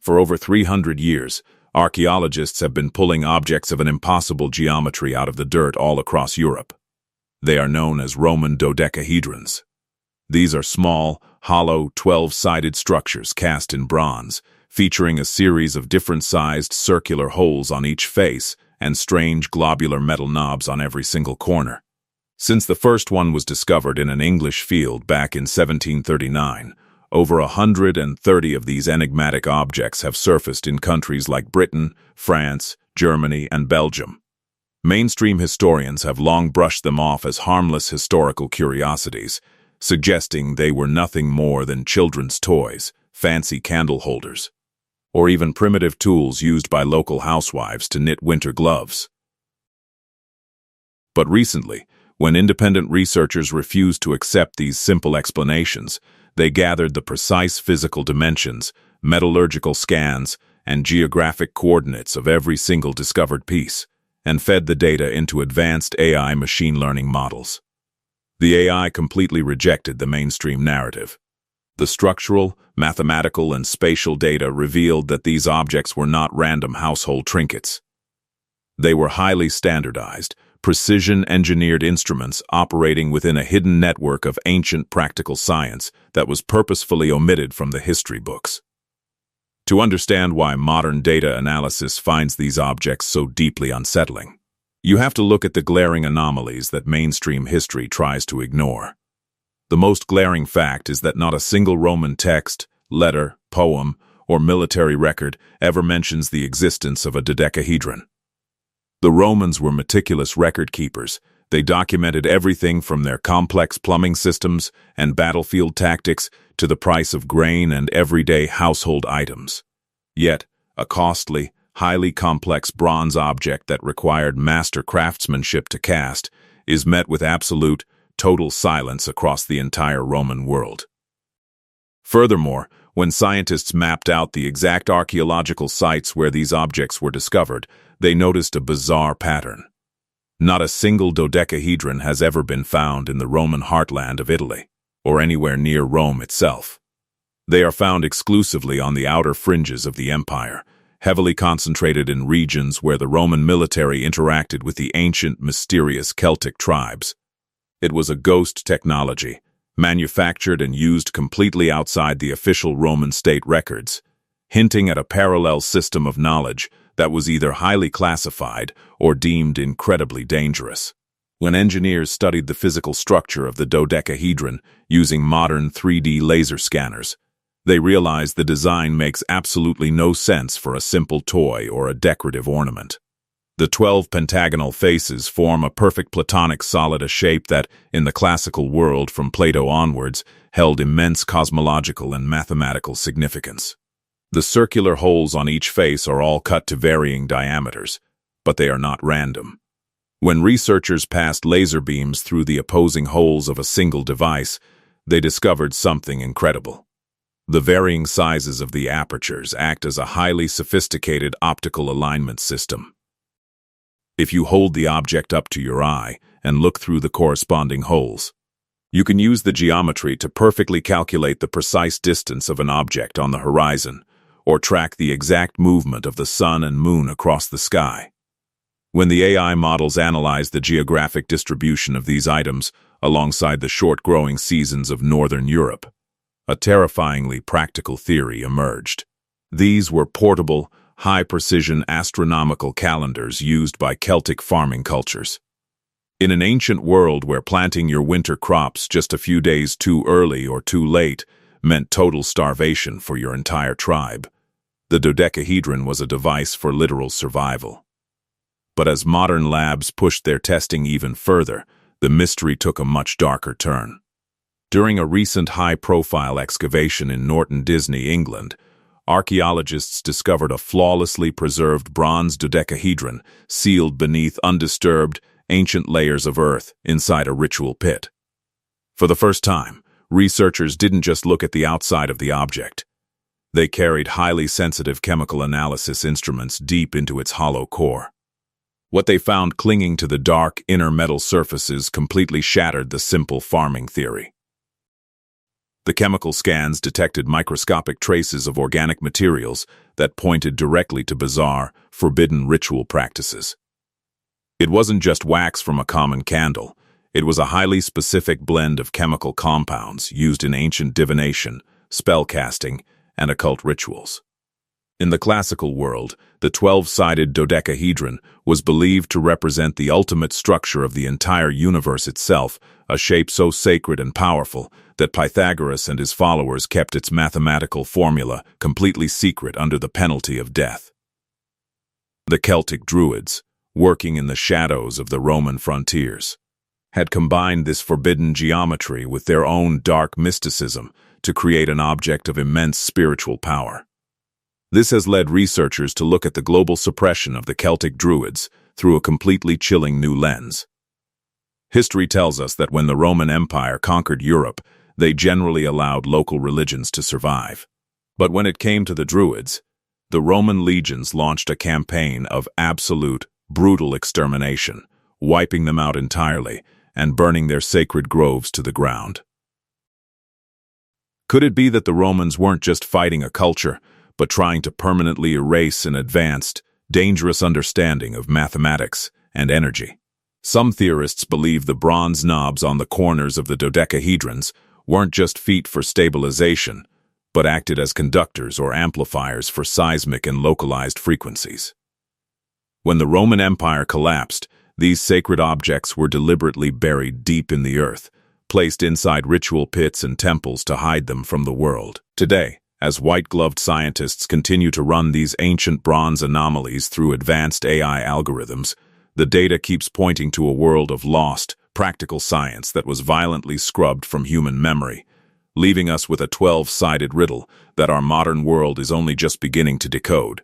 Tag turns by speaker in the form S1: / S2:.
S1: For over 300 years, archaeologists have been pulling objects of an impossible geometry out of the dirt all across Europe. They are known as Roman dodecahedrons. These are small, hollow, 12-sided structures cast in bronze, featuring a series of different-sized circular holes on each face and strange globular metal knobs on every single corner. Since the first one was discovered in an English field back in 1739, over 130 of these enigmatic objects have surfaced in countries like Britain, France, Germany, and Belgium. Mainstream historians have long brushed them off as harmless historical curiosities, suggesting they were nothing more than children's toys, fancy candle holders, or even primitive tools used by local housewives to knit winter gloves. But recently, when independent researchers refused to accept these simple explanations, they gathered the precise physical dimensions, metallurgical scans, and geographic coordinates of every single discovered piece, and fed the data into advanced AI machine learning models. The AI completely rejected the mainstream narrative. The structural, mathematical, and spatial data revealed that these objects were not random household trinkets. They were highly standardized, precision-engineered instruments operating within a hidden network of ancient practical science that was purposefully omitted from the history books. To understand why modern data analysis finds these objects so deeply unsettling, you have to look at the glaring anomalies that mainstream history tries to ignore. The most glaring fact is that not a single Roman text, letter, poem, or military record ever mentions the existence of a dodecahedron. The Romans were meticulous record keepers. They documented everything from their complex plumbing systems and battlefield tactics to the price of grain and everyday household items. Yet, a costly, highly complex bronze object that required master craftsmanship to cast is met with absolute, total silence across the entire Roman world. Furthermore, when scientists mapped out the exact archaeological sites where these objects were discovered, they noticed a bizarre pattern. Not a single dodecahedron has ever been found in the Roman heartland of Italy, or anywhere near Rome itself. They are found exclusively on the outer fringes of the empire, heavily concentrated in regions where the Roman military interacted with the ancient, mysterious Celtic tribes. It was a ghost technology, manufactured and used completely outside the official Roman state records, hinting at a parallel system of knowledge that was either highly classified or deemed incredibly dangerous. When engineers studied the physical structure of the dodecahedron using modern 3D laser scanners, they realized the design makes absolutely no sense for a simple toy or a decorative ornament. The 12 pentagonal faces form a perfect platonic solid, a shape that, in the classical world from Plato onwards, held immense cosmological and mathematical significance. The circular holes on each face are all cut to varying diameters, but they are not random. When researchers passed laser beams through the opposing holes of a single device, they discovered something incredible. The varying sizes of the apertures act as a highly sophisticated optical alignment system. If you hold the object up to your eye and look through the corresponding holes, you can use the geometry to perfectly calculate the precise distance of an object on the horizon, or track the exact movement of the sun and moon across the sky. When the AI models analyzed the geographic distribution of these items alongside the short growing seasons of northern Europe, a terrifyingly practical theory emerged. These were portable, high-precision astronomical calendars used by Celtic farming cultures. In an ancient world where planting your winter crops just a few days too early or too late meant total starvation for your entire tribe, the dodecahedron was a device for literal survival. But as modern labs pushed their testing even further, the mystery took a much darker turn. During a recent high-profile excavation in Norton Disney, England, archaeologists discovered a flawlessly preserved bronze dodecahedron sealed beneath undisturbed, ancient layers of earth inside a ritual pit. For the first time, researchers didn't just look at the outside of the object. They carried highly sensitive chemical analysis instruments deep into its hollow core. What they found clinging to the dark inner metal surfaces completely shattered the simple farming theory. The chemical scans detected microscopic traces of organic materials that pointed directly to bizarre, forbidden ritual practices. It wasn't just wax from a common candle. It was a highly specific blend of chemical compounds used in ancient divination, spellcasting, and occult rituals. In the classical world, the 12-sided dodecahedron was believed to represent the ultimate structure of the entire universe itself, a shape so sacred and powerful that Pythagoras and his followers kept its mathematical formula completely secret under the penalty of death. The Celtic Druids, working in the shadows of the Roman frontiers, had combined this forbidden geometry with their own dark mysticism to create an object of immense spiritual power. This has led researchers to look at the global suppression of the Celtic Druids through a completely chilling new lens. History tells us that when the Roman Empire conquered Europe, they generally allowed local religions to survive. But when it came to the Druids, the Roman legions launched a campaign of absolute, brutal extermination, wiping them out entirely and burning their sacred groves to the ground. Could it be that the Romans weren't just fighting a culture, but trying to permanently erase an advanced, dangerous understanding of mathematics and energy? Some theorists believe the bronze knobs on the corners of the dodecahedrons weren't just feet for stabilization, but acted as conductors or amplifiers for seismic and localized frequencies. When the Roman Empire collapsed, these sacred objects were deliberately buried deep in the earth, placed inside ritual pits and temples to hide them from the world. Today, as white-gloved scientists continue to run these ancient bronze anomalies through advanced AI algorithms, the data keeps pointing to a world of lost, practical science that was violently scrubbed from human memory, leaving us with a 12-sided riddle that our modern world is only just beginning to decode.